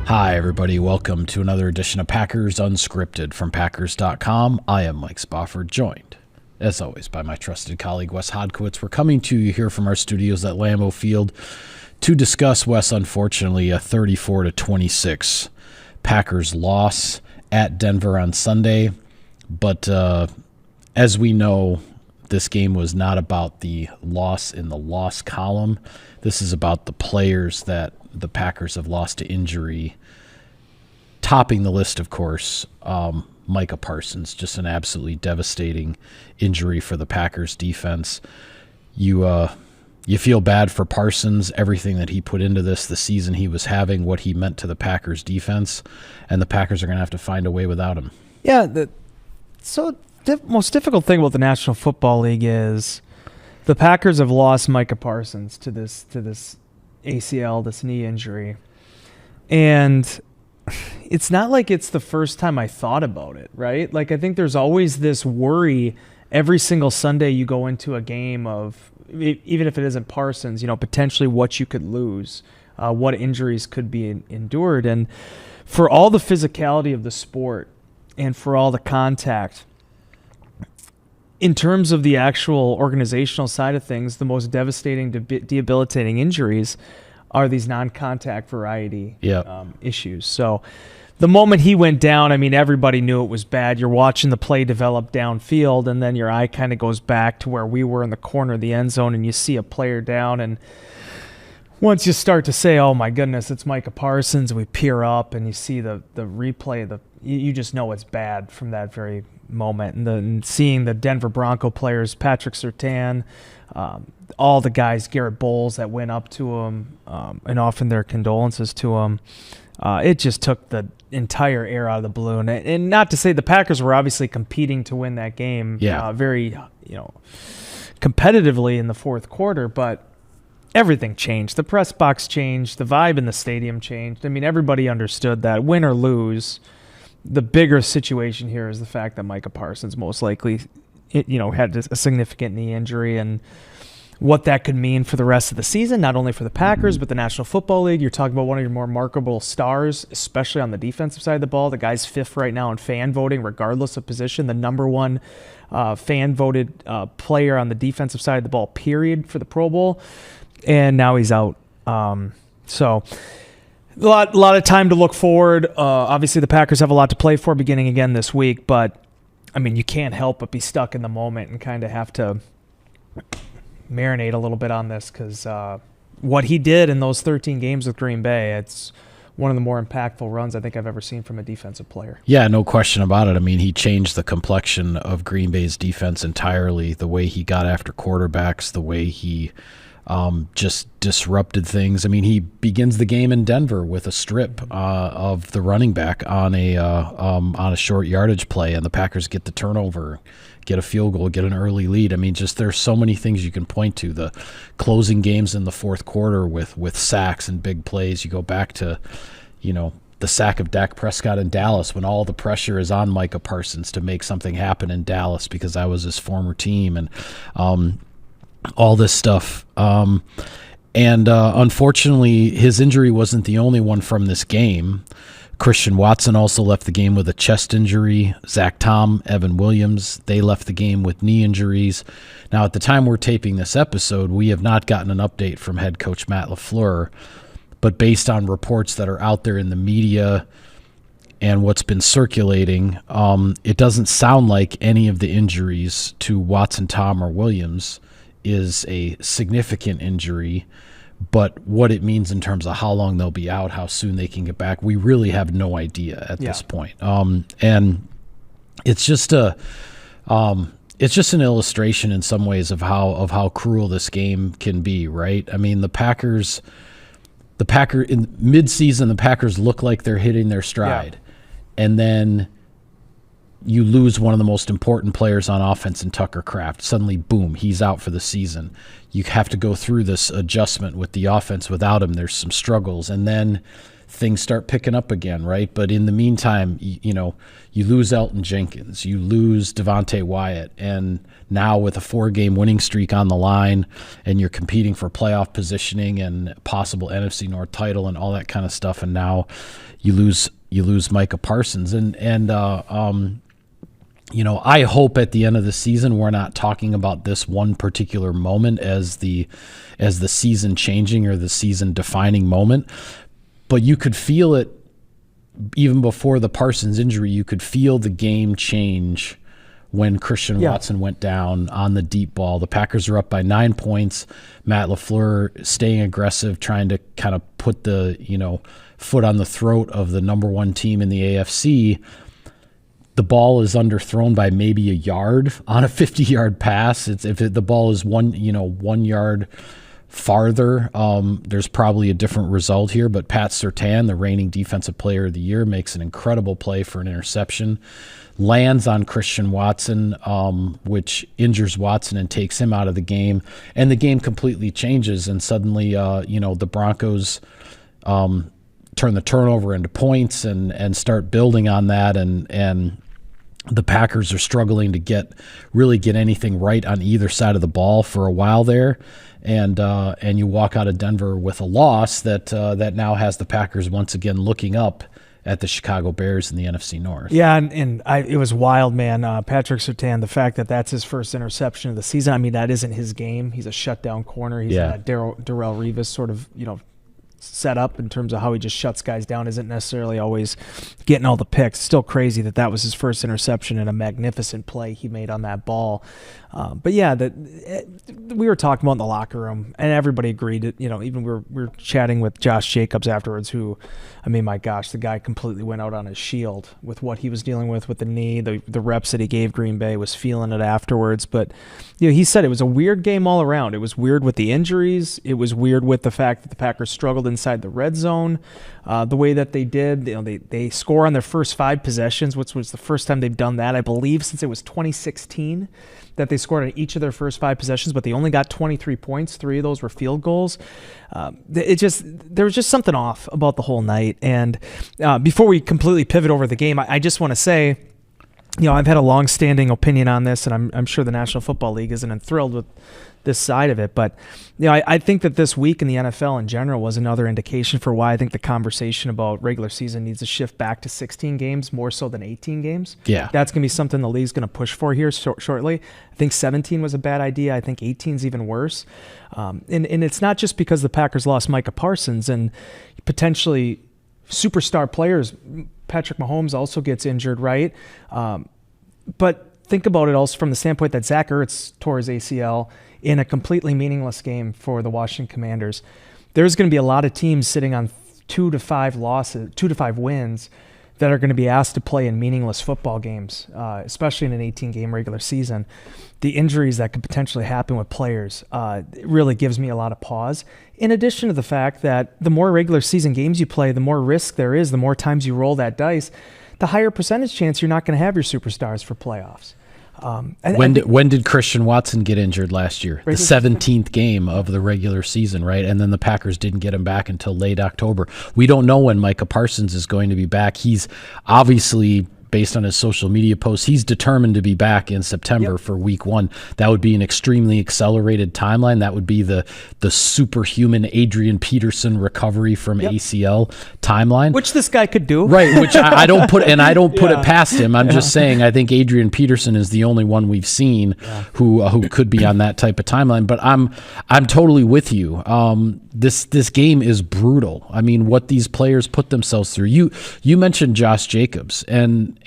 Hi, everybody. Welcome to another edition of Packers Unscripted from Packers.com. I am Mike Spofford, joined, as always, by my trusted colleague, Wes Hodkowitz. We're coming to you here from our studios at Lambeau Field to discuss, Wes, unfortunately, a 34-26 Packers loss at Denver on Sunday. But as we know, this game was not about the loss in the loss column. This is about the players that the Packers have lost to injury. Topping the list, of course, Micah Parsons, just an absolutely devastating injury for the Packers defense. You feel bad for Parsons, everything that he put into this, the season he was having, what he meant to the Packers defense, and the Packers are going to have to find a way without him. Yeah, the most difficult thing about the National Football League is the Packers have lost Micah Parsons to this ACL, this knee injury. And it's not like it's the first time I thought about it, right? Like, I think there's always this worry every single Sunday you go into a game of, even if it isn't Parsons, potentially what you could lose, what injuries could be endured. And for all the physicality of the sport and for all the contact, in terms of the actual organizational side of things, the most devastating, debilitating injuries are these non-contact variety issues. So the moment he went down, everybody knew it was bad. You're watching the play develop downfield, and then your eye kind of goes back to where we were in the corner of the end zone, and you see a player down. And once you start to say, oh, my goodness, it's Micah Parsons, we peer up, and you see the replay, you just know it's bad from that very moment. And seeing the Denver Bronco players, Patrick Surtain, all the guys, Garrett Bowles, that went up to him and offered their condolences to him, it just took the entire air out of the balloon. And not to say the Packers were obviously competing to win that game very competitively in the fourth quarter, but everything changed. The press box changed. The vibe in the stadium changed. Everybody understood that win or lose, the bigger situation here is the fact that Micah Parsons most likely, had a significant knee injury, and what that could mean for the rest of the season, not only for the Packers, but the National Football League. You're talking about one of your more remarkable stars, especially on the defensive side of the ball. The guy's fifth right now in fan voting, regardless of position. The number one fan-voted player on the defensive side of the ball, period, for the Pro Bowl. And now he's out. So a lot of time to look forward. Obviously, the Packers have a lot to play for beginning again this week, but you can't help but be stuck in the moment and kind of have to marinate a little bit on this, because what he did in those 13 games with Green Bay, it's one of the more impactful runs I think I've ever seen from a defensive player. Yeah, no question about it. He changed the complexion of Green Bay's defense entirely, the way he got after quarterbacks, the way he just disrupted things. He begins the game in Denver with a strip of the running back on a short yardage play, and the Packers get the turnover, get a field goal, get an early lead. There's so many things you can point to. The closing games in the fourth quarter with sacks and big plays. You go back to, the sack of Dak Prescott in Dallas, when all the pressure is on Micah Parsons to make something happen in Dallas because that was his former team, and all this stuff. Unfortunately, his injury wasn't the only one from this game. Christian Watson also left the game with a chest injury. Zach Tom, Evan Williams, they left the game with knee injuries. Now, at the time we're taping this episode, we have not gotten an update from head coach Matt LaFleur, but based on reports that are out there in the media and what's been circulating, it doesn't sound like any of the injuries to Watson, Tom, or Williams is a significant injury, but what it means in terms of how long they'll be out, how soon they can get back, we really have no idea at this point. And it's just it's just an illustration in some ways of how cruel this game can be, right? The Packers in midseason, the Packers look like they're hitting their stride, and then you lose one of the most important players on offense in Tucker Kraft. Suddenly, boom, he's out for the season. You have to go through this adjustment with the offense without him. There's some struggles. And then things start picking up again, right? But in the meantime, you lose Elton Jenkins, you lose Devontae Wyatt, and now with a 4-game winning streak on the line, and you're competing for playoff positioning and possible NFC North title and all that kind of stuff, and now you lose Micah Parsons, and I hope at the end of the season we're not talking about this one particular moment as the season changing or the season defining moment. But you could feel it even before the Parsons injury. You could feel the game change when Christian Watson went down on the deep ball. The Packers are up by 9 points. Matt LaFleur staying aggressive, trying to kind of put the foot on the throat of the number one team in the AFC. The ball is underthrown by maybe a yard on a 50-yard pass. The ball is 1 yard farther, there's probably a different result here. But Pat Surtain, the reigning Defensive Player of the Year, makes an incredible play for an interception, lands on Christian Watson, which injures Watson and takes him out of the game, and the game completely changes. And suddenly, the Broncos turn the turnover into points and start building on that, and the Packers are struggling to really get anything right on either side of the ball for a while there, and you walk out of Denver with a loss that now has the Packers once again looking up at the Chicago Bears in the NFC North. Yeah, and it was wild, man. Patrick Surtain, the fact that that's his first interception of the season. I mean, that isn't his game. He's a shutdown corner. He's a Darrell Revis sort of set up in terms of how he just shuts guys down, isn't necessarily always getting all the picks. Still crazy that was his first interception and a magnificent play he made on that ball. But yeah, we were talking about in the locker room, and everybody agreed that, even we were chatting with Josh Jacobs afterwards, who, I mean, my gosh, the guy completely went out on his shield with what he was dealing with the knee, the reps that he gave Green Bay, was feeling it afterwards. But he said it was a weird game all around. It was weird with the injuries. It was weird with the fact that the Packers struggled inside the red zone, the way that they did. They score on their first 5 possessions, which was the first time they've done that, I believe, since it was 2016 that they scored on each of their first 5 possessions, but they only got 23 points. 3 of those were field goals. There was just something off about the whole night. And before we completely pivot over the game, I just want to say, I've had a long-standing opinion on this, and I'm sure the National Football League isn't thrilled with this side of it. But I think that this week in the NFL in general was another indication for why I think the conversation about regular season needs to shift back to 16 games more so than 18 games. Yeah, that's going to be something the league's going to push for here shortly. I think 17 was a bad idea. I think 18 is even worse. And it's not just because the Packers lost Micah Parsons and potentially superstar players. Patrick Mahomes also gets injured, right? But think about it also from the standpoint that Zach Ertz tore his ACL in a completely meaningless game for the Washington Commanders. There's going to be a lot of teams sitting on 2 to 5 wins that are going to be asked to play in meaningless football games, especially in an 18-game regular season. The injuries that could potentially happen with players it really gives me a lot of pause. In addition to the fact that the more regular season games you play, the more risk there is, the more times you roll that dice, the higher percentage chance you're not going to have your superstars for playoffs. When did Christian Watson get injured last year? The 17th game of the regular season, right? And then the Packers didn't get him back until late October. We don't know when Micah Parsons is going to be back. He's obviously, based on his social media posts, he's determined to be back in September for week 1. That would be an extremely accelerated timeline. That would be the superhuman Adrian Peterson recovery from ACL timeline. Which this guy could do. Right, which I don't put it past him. I'm just saying I think Adrian Peterson is the only one we've seen who could be on that type of timeline. But I'm totally with you. This game is brutal. I mean, what these players put themselves through. You mentioned Josh Jacobs, and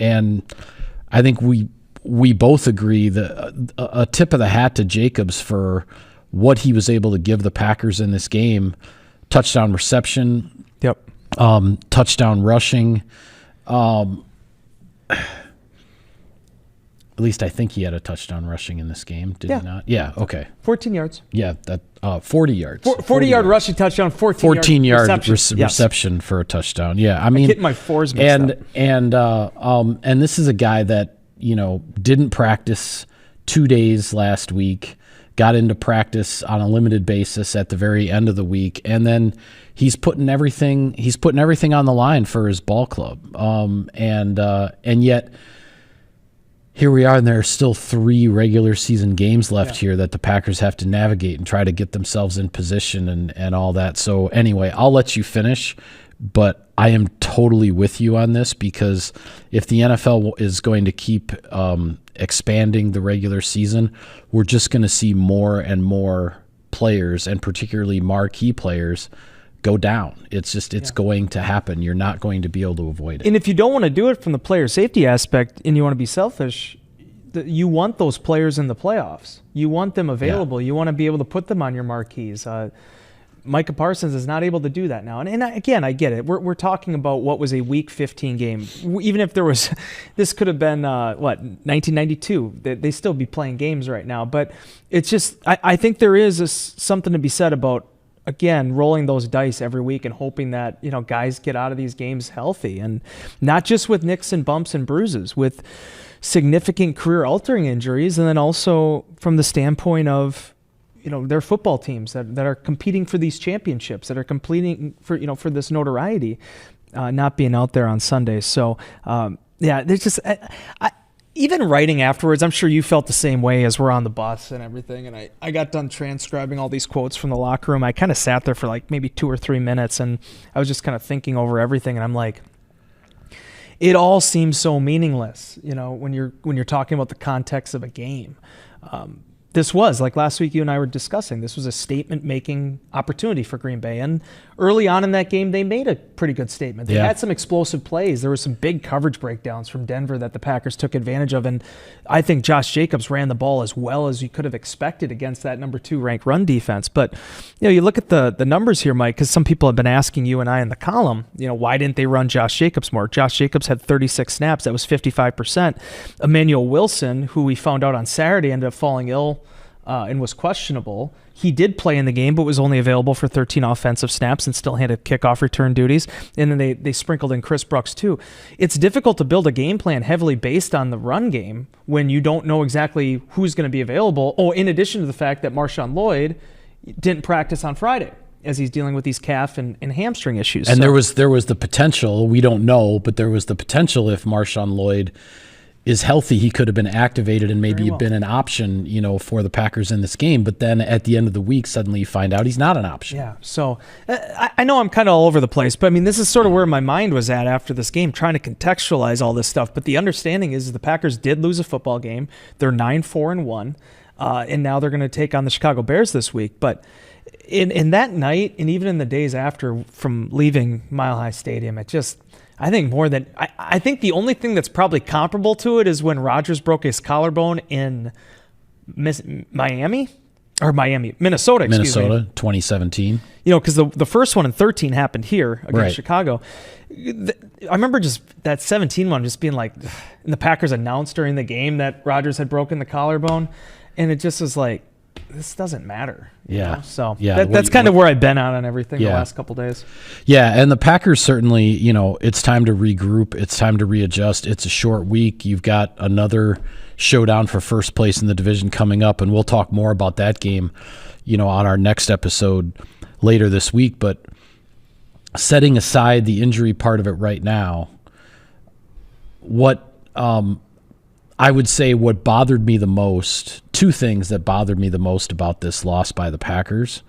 I think we both agree that a tip of the hat to Jacobs for what he was able to give the Packers in this game. Touchdown reception. Yep. Touchdown rushing. At least I think he had a touchdown rushing in this game. Did he not? Yeah, okay. 14 yards. Yeah, 40 yards. 40-yard rushing touchdown, 14-yard reception for a touchdown. Yeah, I mean, hitting my fours mixed up. And this is a guy that, didn't practice 2 days last week, got into practice on a limited basis at the very end of the week, and then he's putting everything on the line for his ball club. And yet here we are, and there are still 3 regular season games left here that the Packers have to navigate and try to get themselves in position and all that. So anyway, I'll let you finish, but I am totally with you on this, because if the NFL is going to keep expanding the regular season, we're just going to see more and more players, and particularly marquee players, go down. It's going to happen. You're not going to be able to avoid it. And if you don't want to do it from the player safety aspect and you want to be selfish, you want those players in the playoffs. You want them available. You want to be able to put them on your marquees. Micah Parsons is not able to do that now. And again, I get it. We're talking about what was a Week 15 game. Even if there was, this could have been, 1992. They still be playing games right now. But it's just, I think there is something to be said about, again, rolling those dice every week and hoping that, guys get out of these games healthy, and not just with nicks and bumps and bruises, with significant career-altering injuries, and then also from the standpoint of, their football teams that are competing for these championships, that are competing for this notoriety, not being out there on Sundays. So, there's just... Even writing afterwards, I'm sure you felt the same way as we're on the bus and everything. And I got done transcribing all these quotes from the locker room. I kind of sat there for like maybe 2 or 3 minutes, and I was just kind of thinking over everything. And I'm like, it all seems so meaningless, when you're talking about the context of a game. This was, like last week you and I were discussing, this was a statement-making opportunity for Green Bay. And early on in that game, they made a pretty good statement. They had some explosive plays. There were some big coverage breakdowns from Denver that the Packers took advantage of. And I think Josh Jacobs ran the ball as well as you could have expected against that number 2 ranked run defense. But, you look at the numbers here, Mike, because some people have been asking you and I in the column, why didn't they run Josh Jacobs more? Josh Jacobs had 36 snaps. That was 55%. Emmanuel Wilson, who we found out on Saturday ended up falling ill and was questionable. He did play in the game, but was only available for 13 offensive snaps and still handled kickoff return duties. And then they sprinkled in Chris Brooks too. It's difficult to build a game plan heavily based on the run game when you don't know exactly who's going to be available. Oh, in addition to the fact that Marshawn Lloyd didn't practice on Friday, as he's dealing with these calf and hamstring issues. And there was the potential, we don't know, but there was the potential, if Marshawn Lloyd is healthy, he could have been activated and maybe been an option, for the Packers in this game. But then at the end of the week, suddenly you find out he's not an option. Yeah. So I know I'm kind of all over the place, but I mean, this is sort of where my mind was at after this game, trying to contextualize all this stuff. But the understanding is the Packers did lose a football game. They're 9-4-1, and now they're going to take on the Chicago Bears this week. But in that night, and even in the days after from leaving Mile High Stadium, I think the only thing that's probably comparable to it is when Rodgers broke his collarbone in Minnesota, 2017. Because the first one in 13 happened here against Chicago. I remember just that 17 one just being like, and the Packers announced during the game that Rodgers had broken the collarbone, and it just was like, this doesn't matter. So that's kind of where I've been on everything the last couple days. Yeah, and the Packers certainly, it's time to regroup. It's time to readjust. It's a short week. You've got another showdown for first place in the division coming up, and we'll talk more about that game, on our next episode later this week. But setting aside the injury part of it right now, what I would say what bothered me the most, 2 things that bothered me the most about this loss by the Packers.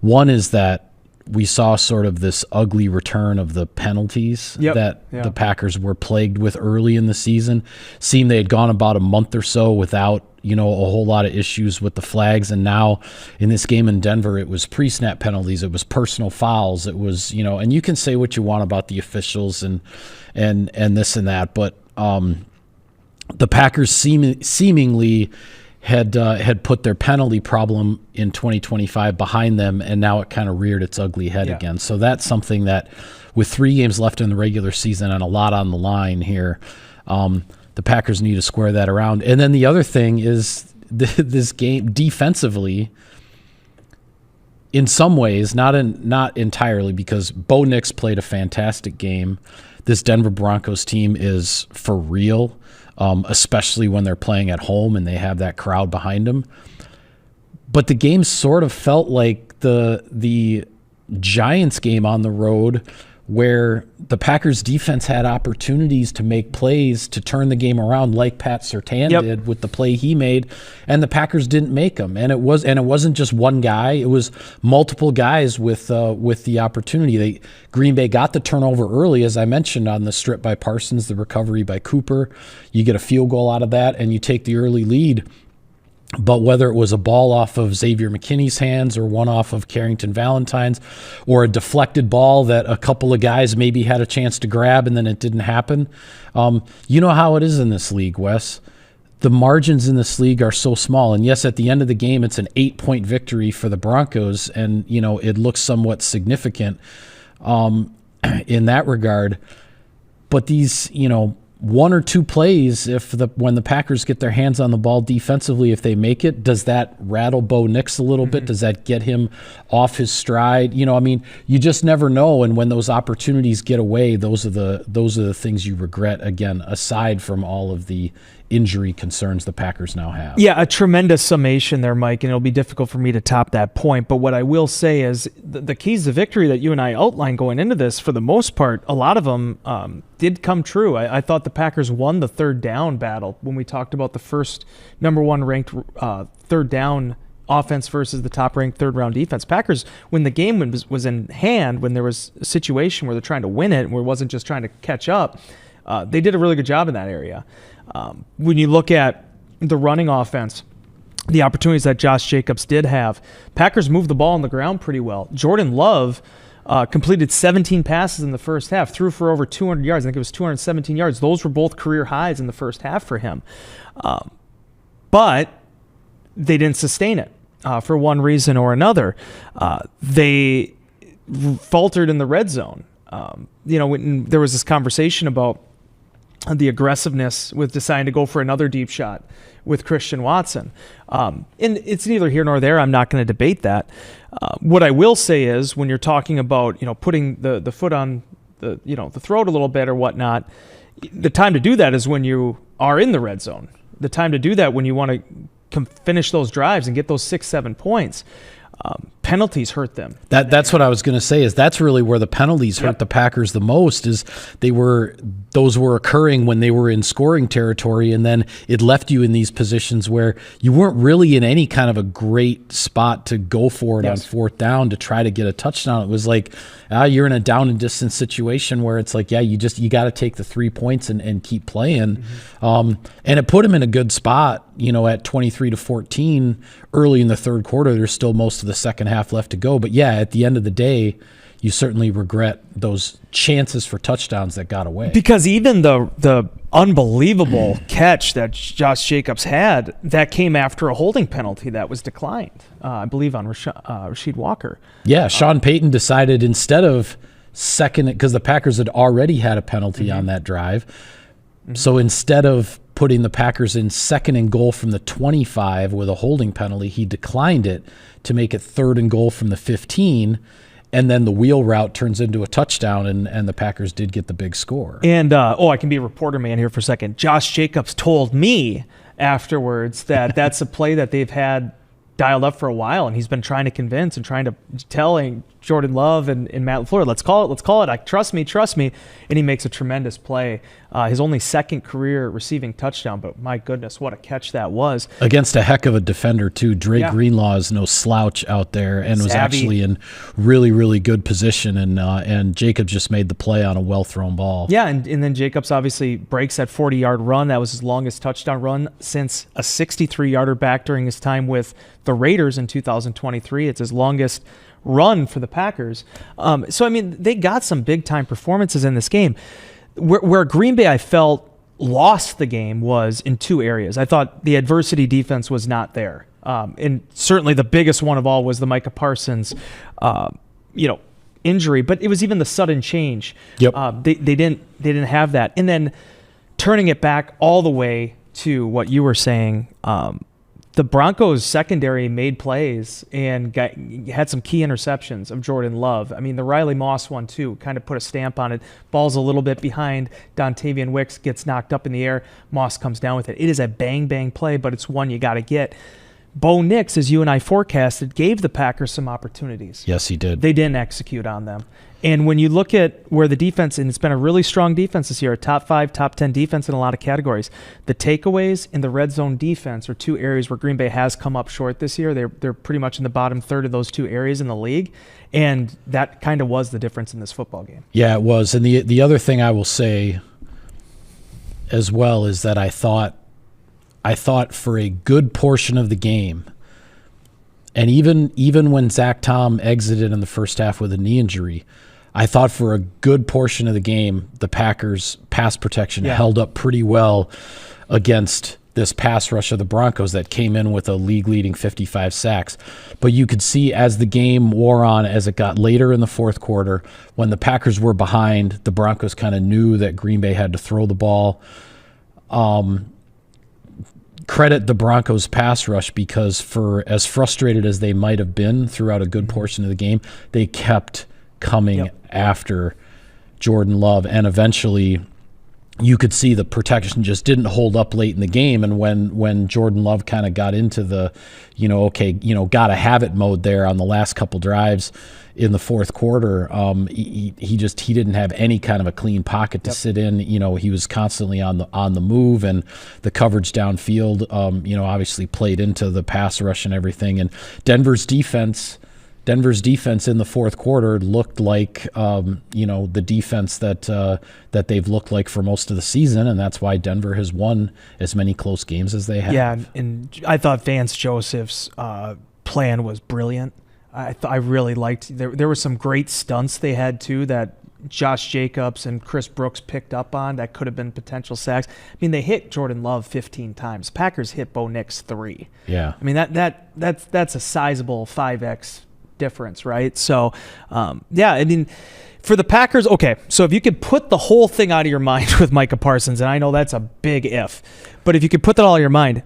One is that we saw sort of this ugly return of the penalties that the Packers were plagued with early in the season. Seemed they had gone about a month or so without, a whole lot of issues with the flags. And now in this game in Denver, it was pre-snap penalties. It was personal fouls. It was, and you can say what you want about the officials and this and that, but the Packers seemingly had put their penalty problem in 2025 behind them, and now it kind of reared its ugly head again. So that's something that, with 3 games left in the regular season and a lot on the line here, the Packers need to square that around. And then the other thing is this game defensively, in some ways, not entirely, because Bo Nix played a fantastic game. This Denver Broncos team is for real. Especially when they're playing at home and they have that crowd behind them. But the game sort of felt like the Giants game on the road, where the Packers defense had opportunities to make plays to turn the game around, like Pat Surtain did with the play he made, and the Packers didn't make them. And it wasn't just one guy; it was multiple guys with the opportunity. Green Bay got the turnover early, as I mentioned, on the strip by Parsons, the recovery by Cooper. You get a field goal out of that, and you take the early lead. But whether it was a ball off of Xavier McKinney's hands or one off of Carrington Valentine's or a deflected ball that a couple of guys maybe had a chance to grab and then it didn't happen, you know how it is in this league, Wes. The margins in this league are so small. And yes, at the end of the game, it's an 8-point victory for the Broncos, and it looks somewhat significant in that regard. But these, one or two plays, when the Packers get their hands on the ball defensively, if they make it, does that rattle Bo Nix a little bit? Does that get him off his stride? You just never know. And when those opportunities get away, those are the things you regret, again, aside from all of the injury concerns the Packers now have. Yeah, a tremendous summation there, Mike, and it'll be difficult for me to top that point. But what I will say is the keys to victory that you and I outlined going into this, for the most part, a lot of them did come true. I thought the Packers won the third down battle when we talked about the first number one ranked third down offense versus the top-ranked third-round defense. Packers, when the game was in hand, when there was a situation where they're trying to win it and where it wasn't just trying to catch up, they did a really good job in that area. When you look at the running offense, the opportunities that Josh Jacobs did have, Packers moved the ball on the ground pretty well. Jordan Love completed 17 passes in the first half, threw for over 200 yards. I think it was 217 yards. Those were both career highs in the first half for him. But they didn't sustain it for one reason or another. They faltered in the red zone. When there was this conversation about the aggressiveness with deciding to go for another deep shot with Christian Watson. And it's neither here nor there. I'm not going to debate that. What I will say is, when you're talking about, putting the foot on the throat a little bit or whatnot, the time to do that is when you are in the red zone. The time to do that when you want to finish those drives and get those 6-7 points. Penalties hurt them. That's what I was going to say, is that's really where the penalties hurt the Packers the most, is those were occurring when they were in scoring territory, and then it left you in these positions where you weren't really in any kind of a great spot to go for it on fourth down to try to get a touchdown. It was like you're in a down and distance situation where it's like, you got to take the 3 points and keep playing. And it put them in a good spot, at 23-14 early in the third quarter. There's still most of the second half left to go. But at the end of the day, you certainly regret those chances for touchdowns that got away. Because even the unbelievable catch that Josh Jacobs had, that came after a holding penalty that was declined, I believe, on Rasheed Walker. Yeah, Sean Payton decided, instead of second, because the Packers had already had a penalty on that drive, so instead of putting the Packers in second and goal from the 25 with a holding penalty, he declined it to make it third and goal from the 15, and then the wheel route turns into a touchdown, and the Packers did get the big score. And, I can be a reporter man here for a second. Josh Jacobs told me afterwards that that's a play that they've had dialed up for a while, and he's been trying to convince and trying to telling Jordan Love and Matt LaFleur, let's call it. Trust me. And he makes a tremendous play. His only second career receiving touchdown, but my goodness, what a catch that was. Against a heck of a defender, too. Drake Greenlaw is no slouch out there and was actually in really, really good position, and Jacobs just made the play on a well-thrown ball. Yeah, and then Jacobs obviously breaks that 40-yard run. That was his longest touchdown run since a 63-yarder back during his time with the Raiders in 2023. It's his longest run for the Packers. They got some big-time performances in this game. Where Green Bay, I felt, lost the game was in two areas. I thought the adversity defense was not there. And certainly the biggest one of all was the Micah Parsons, injury. But it was even the sudden change. Yep. They didn't have that. And then turning it back all the way to what you were saying, the Broncos secondary made plays and had some key interceptions of Jordan Love. The Riley Moss one, too, kind of put a stamp on it. Ball's a little bit behind. Dontavian Wicks gets knocked up in the air. Moss comes down with it. It is a bang-bang play, but it's one you got to get. Bo Nix, as you and I forecasted, gave the Packers some opportunities. Yes, he did. They didn't execute on them. And when you look at where the defense, and it's been a really strong defense this year, a top 5, top 10 defense in a lot of categories, the takeaways and the red zone defense are two areas where Green Bay has come up short this year. They're pretty much in the bottom third of those two areas in the league, and that kind of was the difference in this football game. Yeah, it was. And the other thing I will say as well is that I thought for a good portion of the game, and even when Zach Tom exited in the first half with a knee injury, I thought for a good portion of the game, the Packers' pass protection held up pretty well against this pass rush of the Broncos that came in with a league-leading 55 sacks. But you could see as the game wore on, as it got later in the fourth quarter, when the Packers were behind, the Broncos kind of knew that Green Bay had to throw the ball. Credit the Broncos pass rush, because for as frustrated as they might have been throughout a good portion of the game, they kept coming after Jordan Love, and eventually you could see the protection just didn't hold up late in the game. And when Jordan Love kind of got into the, gotta have it mode there on the last couple drives in the fourth quarter, he didn't have any kind of a clean pocket to sit in. He was constantly on the move, and the coverage downfield, obviously played into the pass rush and everything. And Denver's defense in the fourth quarter looked like, the defense that they've looked like for most of the season, and that's why Denver has won as many close games as they have. Yeah, and I thought Vance Joseph's plan was brilliant. I really liked. There were some great stunts they had too that Josh Jacobs and Chris Brooks picked up on that could have been potential sacks. I mean, they hit Jordan Love 15 times. Packers hit Bo Nix 3. Yeah, I mean that's a sizable 5x difference, right? So, I mean, for the Packers, okay, so if you could put the whole thing out of your mind with Micah Parsons, and I know that's a big if, but if you could put that all out of your mind,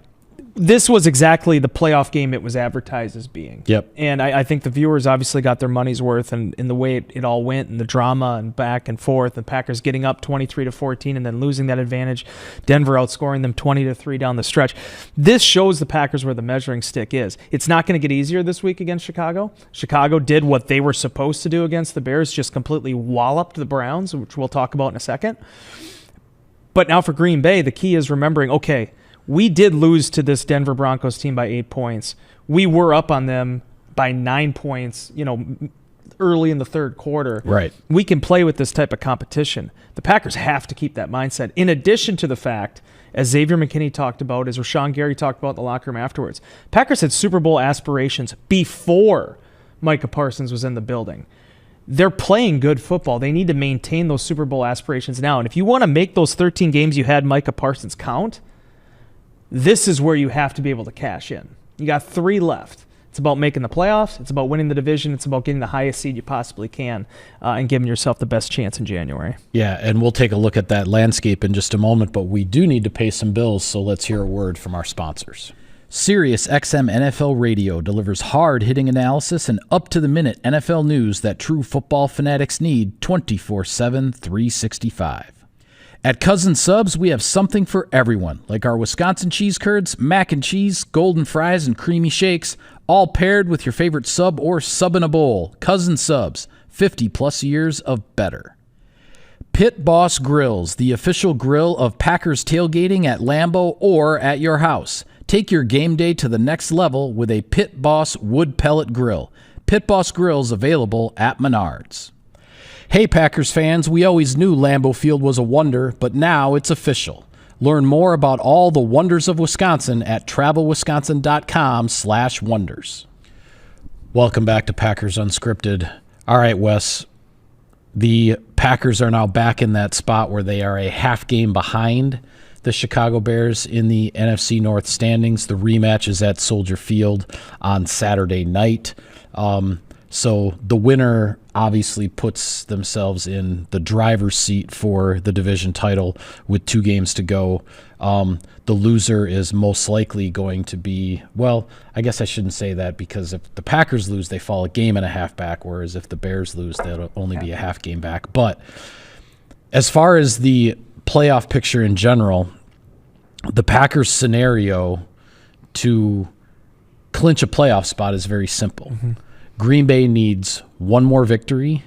this was exactly the playoff game it was advertised as being. Yep. And I think the viewers obviously got their money's worth, and in the way it all went, and the drama and back and forth, and Packers getting up 23-14 and then losing that advantage, Denver outscoring them 20-3 down the stretch. This shows the Packers where the measuring stick is. It's not going to get easier this week against Chicago. Chicago did what they were supposed to do against the Bears, just completely walloped the Browns, which we'll talk about in a second. But now for Green Bay, the key is remembering, okay, we did lose to this Denver Broncos team by 8 points. We were up on them by 9 points, early in the third quarter. Right. We can play with this type of competition. The Packers have to keep that mindset. In addition to the fact, as Xavier McKinney talked about, as Rashawn Gary talked about in the locker room afterwards, Packers had Super Bowl aspirations before Micah Parsons was in the building. They're playing good football. They need to maintain those Super Bowl aspirations now. And if you want to make those 13 games you had Micah Parsons count, this is where you have to be able to cash in. You got 3 left. It's about making the playoffs. It's about winning the division. It's about getting the highest seed you possibly can and giving yourself the best chance in January. Yeah, and we'll take a look at that landscape in just a moment, but we do need to pay some bills, so let's hear a word from our sponsors. SiriusXM NFL Radio delivers hard-hitting analysis and up-to-the-minute NFL news that true football fanatics need 24/7, 365. At Cousin Subs, we have something for everyone, like our Wisconsin cheese curds, mac and cheese, golden fries, and creamy shakes, all paired with your favorite sub or sub in a bowl. Cousin Subs, 50-plus years of better. Pit Boss Grills, the official grill of Packers tailgating at Lambeau or at your house. Take your game day to the next level with a Pit Boss wood pellet grill. Pit Boss Grills available at Menards. Hey Packers fans, we always knew Lambeau Field was a wonder, but now it's official. Learn more about all the wonders of Wisconsin at travelwisconsin.com/wonders. Welcome back to Packers Unscripted. All right, Wes, the Packers are now back in that spot where they are a half game behind the Chicago Bears in the NFC North standings. The rematch is at Soldier Field on Saturday night. So the winner obviously puts themselves in the driver's seat for the division title with 2 games to go. The loser is most likely going to be, well, I guess I shouldn't say that, because if the Packers lose, they fall a game and a half back, whereas if the Bears lose, they'll only be a half game back. But as far as the playoff picture in general, the Packers scenario to clinch a playoff spot is very simple. Green Bay needs one more victory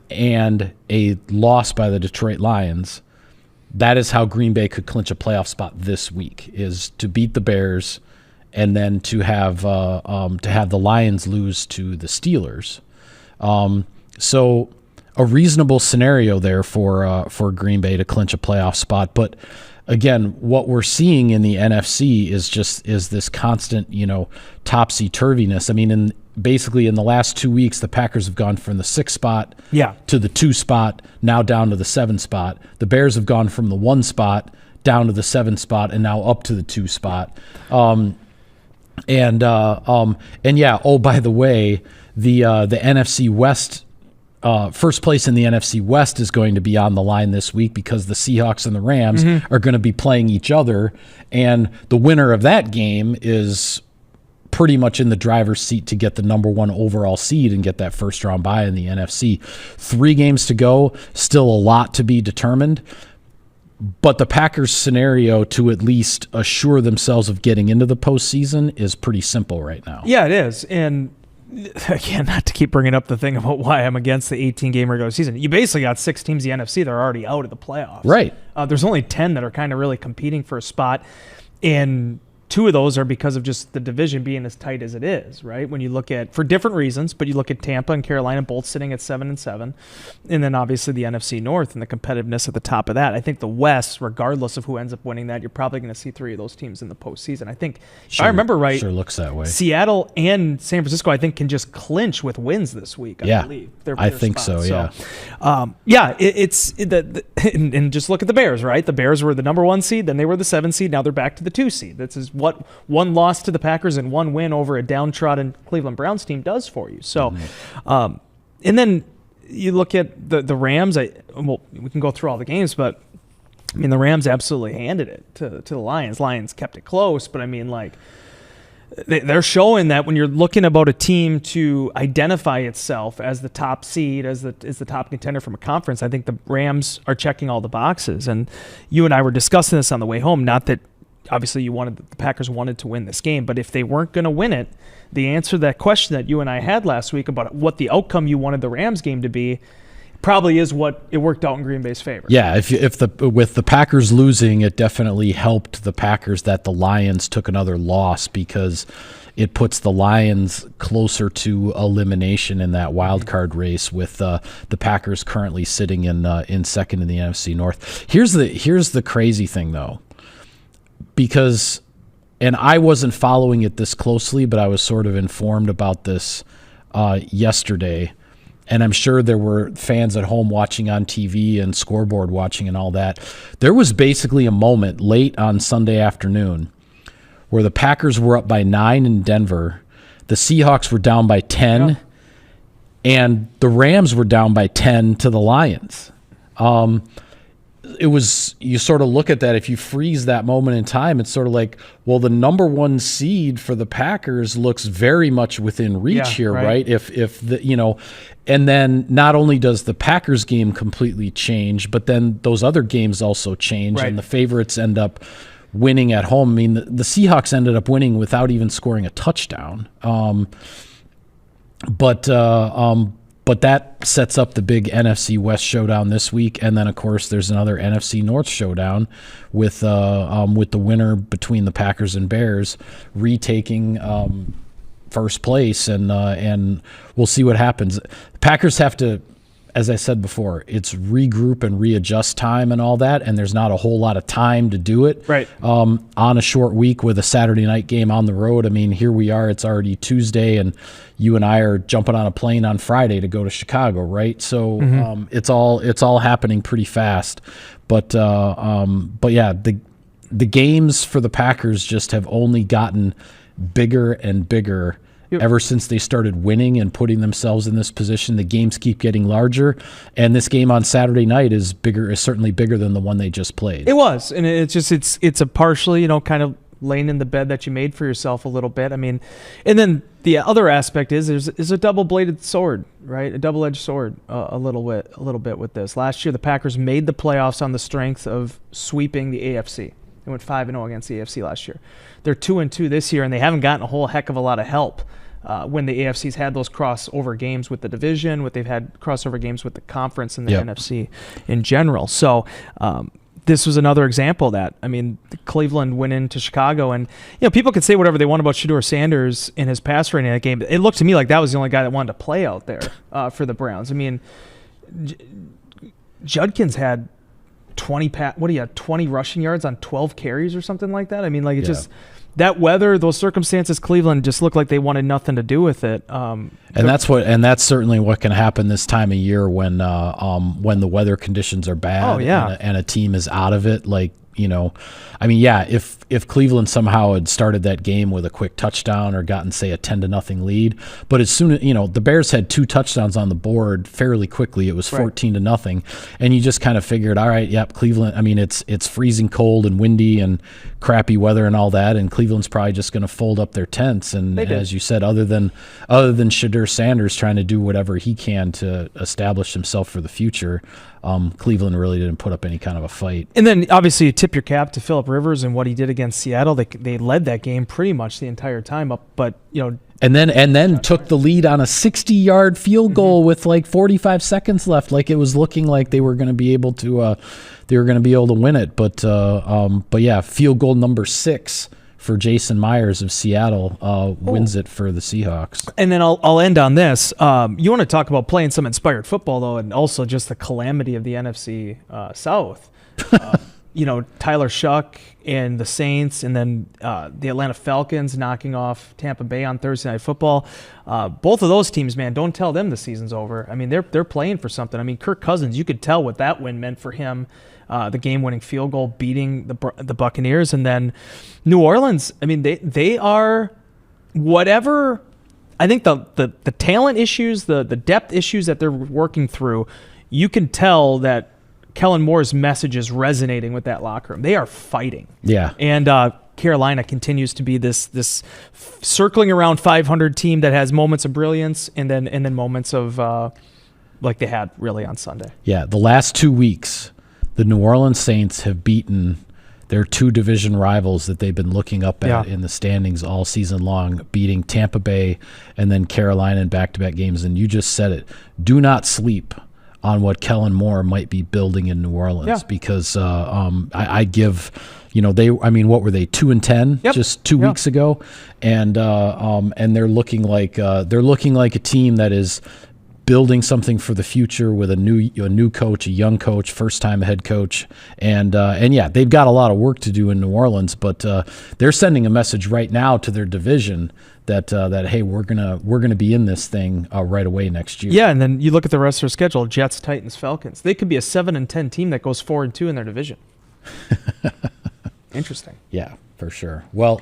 and a loss by the Detroit Lions. That is how Green Bay could clinch a playoff spot this week, is to beat the Bears and then to have the Lions lose to the Steelers. So a reasonable scenario there for Green Bay to clinch a playoff spot. But again, what we're seeing in the NFC is this constant, topsy-turviness. I mean, basically in the last 2 weeks, the Packers have gone from the 6 spot to the 2 spot, now down to the 7 spot. The Bears have gone from the 1 spot down to the 7 spot and now up to the 2 spot. Oh, by the way, the NFC West, first place in the NFC West is going to be on the line this week because the Seahawks and the Rams are going to be playing each other, and the winner of that game is pretty much in the driver's seat to get the number 1 overall seed and get that first round bye in the NFC. 3 games to go, still a lot to be determined, but the Packers' scenario to at least assure themselves of getting into the postseason is pretty simple right now. Yeah, it is. And again, not to keep bringing up the thing about why I'm against the 18-game regular season. You basically got 6 teams in the NFC that are already out of the playoffs. Right. There's only 10 that are kind of really competing for a spot, and 2 of those are because of just the division being as tight as it is, right? When you look at, for different reasons, but you look at Tampa and Carolina both sitting at 7-7, and then obviously the NFC North and the competitiveness at the top of that. I think the West, regardless of who ends up winning that, you're probably going to see 3 of those teams in the postseason. I think, if I remember right, sure looks that way. Seattle and San Francisco, I think, can just clinch with wins this week. I believe. I think so. Yeah. And just look at the Bears, right? The Bears were the number 1 seed, then they were the 7 seed, now they're back to the 2 seed. This is what 1 loss to the Packers and 1 win over a downtrodden Cleveland Browns team does for you. So, and then you look at the Rams. We can go through all the games, but I mean, the Rams absolutely handed it to the Lions. Lions kept it close, but I mean, like, they're showing that when you're looking about a team to identify itself as the top seed, as the top contender from a conference, I think the Rams are checking all the boxes. And you and I were discussing this on the way home. Not that obviously the Packers wanted to win this game, but if they weren't going to win it, the answer to that question that you and I had last week about what the outcome you wanted the Rams game to be probably is what it worked out in Green Bay's favor. Yeah, with the Packers losing, it definitely helped the Packers that the Lions took another loss, because it puts the Lions closer to elimination in that wild card race, with the Packers currently sitting in second in the NFC North. Here's the crazy thing, though, because, and I wasn't following it this closely, but I was sort of informed about this yesterday. And I'm sure there were fans at home watching on TV and scoreboard watching and all that. There was basically a moment late on Sunday afternoon where the Packers were up by 9 in Denver, the Seahawks were down by 10, and the Rams were down by 10 to the Lions. It was, you sort of look at that, if you freeze that moment in time, it's sort of like, well, the number 1 seed for the Packers looks very much within reach here, right? If the, and then not only does the Packers game completely change, but then those other games also change, and the favorites end up winning at home. I mean, the Seahawks ended up winning without even scoring a touchdown. But that sets up the big NFC West showdown this week, and then of course there's another NFC North showdown with the winner between the Packers and Bears retaking first place, and we'll see what happens. The Packers have to, as I said before, it's regroup and readjust time and all that, and there's not a whole lot of time to do it. Right. On a short week with a Saturday night game on the road. I mean, here we are, it's already Tuesday, and you and I are jumping on a plane on Friday to go to Chicago, right? So it's all happening pretty fast. But yeah, the games for the Packers just have only gotten bigger and bigger. Ever since they started winning and putting themselves in this position. The games keep getting larger, and this game on Saturday night is certainly bigger than the one they just played. It was, and it's a partially, kind of laying in the bed that you made for yourself a little bit. I mean, and then the other aspect is there's a double-bladed sword, right? A double-edged sword a little bit with this. Last year, the Packers made the playoffs on the strength of sweeping the AFC. They went 5-0 against the AFC last year. They're 2-2 this year, and they haven't gotten a whole heck of a lot of help when the AFC's had those crossover games with the division, what they've had crossover games with the conference and the NFC in general. So this was another example of that. I mean, Cleveland went into Chicago, and people could say whatever they want about Shedeur Sanders in his pass rating in that game. It looked to me like that was the only guy that wanted to play out there for the Browns. I mean, Judkins had 20 rushing yards on 12 carries or something like that. I mean, like just that weather, those circumstances, Cleveland just looked like they wanted nothing to do with it. And that's certainly what can happen this time of year when the weather conditions are bad. And a team is out of it. Like, if Cleveland somehow had started that game with a quick touchdown or gotten, say, a 10-0 lead, but as soon as, the Bears had 2 touchdowns on the board fairly quickly, it was 14-0, and you just kind of figured, all right, Cleveland, I mean, it's freezing cold and windy and crappy weather and all that, and Cleveland's probably just going to fold up their tents, and as you said, other than Shedeur Sanders trying to do whatever he can to establish himself for the future, Cleveland really didn't put up any kind of a fight. And then obviously you tip your cap to Phillip Rivers and what he did against Seattle. They led that game pretty much the entire time up, but and then took the lead on a 60-yard field goal with like 45 seconds left. Like it was looking like they were going to be able to win it. But field goal number 6 for Jason Myers of Seattle wins it for the Seahawks. And then I'll end on this. You want to talk about playing some inspired football, though, and also just the calamity of the NFC South. Tyler Shuck and the Saints, and then the Atlanta Falcons knocking off Tampa Bay on Thursday Night Football. Both of those teams, man, don't tell them the season's over. I mean, they're playing for something. I mean, Kirk Cousins, you could tell what that win meant for him. The game-winning field goal, beating the Buccaneers, and then New Orleans. I mean, they are whatever. I think the talent issues, the depth issues that they're working through. You can tell that Kellen Moore's message is resonating with that locker room. They are fighting. Yeah. And Carolina continues to be this circling around 500 team that has moments of brilliance and then moments of like they had really on Sunday. Yeah, the last 2 weeks, the New Orleans Saints have beaten their 2 division rivals that they've been looking up at in the standings all season long, beating Tampa Bay and then Carolina in back-to-back games. And you just said it. Do not sleep on what Kellen Moore might be building in New Orleans because I give, what were they, 2-10 just 2 weeks ago, and they're looking like a team that is building something for the future with a new coach, a young coach, first-time head coach, and they've got a lot of work to do in New Orleans, but they're sending a message right now to their division that hey, we're gonna be in this thing right away next year. Yeah, and then you look at the rest of their schedule: Jets, Titans, Falcons. They could be a 7-10 team that goes 4-2 in their division. Interesting. Yeah, for sure. Well,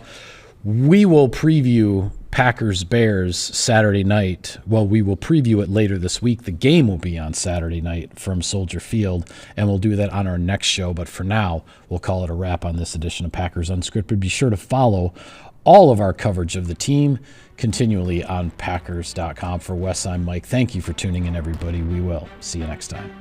we will preview Packers-Bears Saturday night. Well, we will preview it later this week. The game will be on Saturday night from Soldier Field, and we'll do that on our next show. But for now, we'll call it a wrap on this edition of Packers Unscripted. Be sure to follow all of our coverage of the team continually on Packers.com. For Wes, I'm Mike. Thank you for tuning in, everybody. We will see you next time.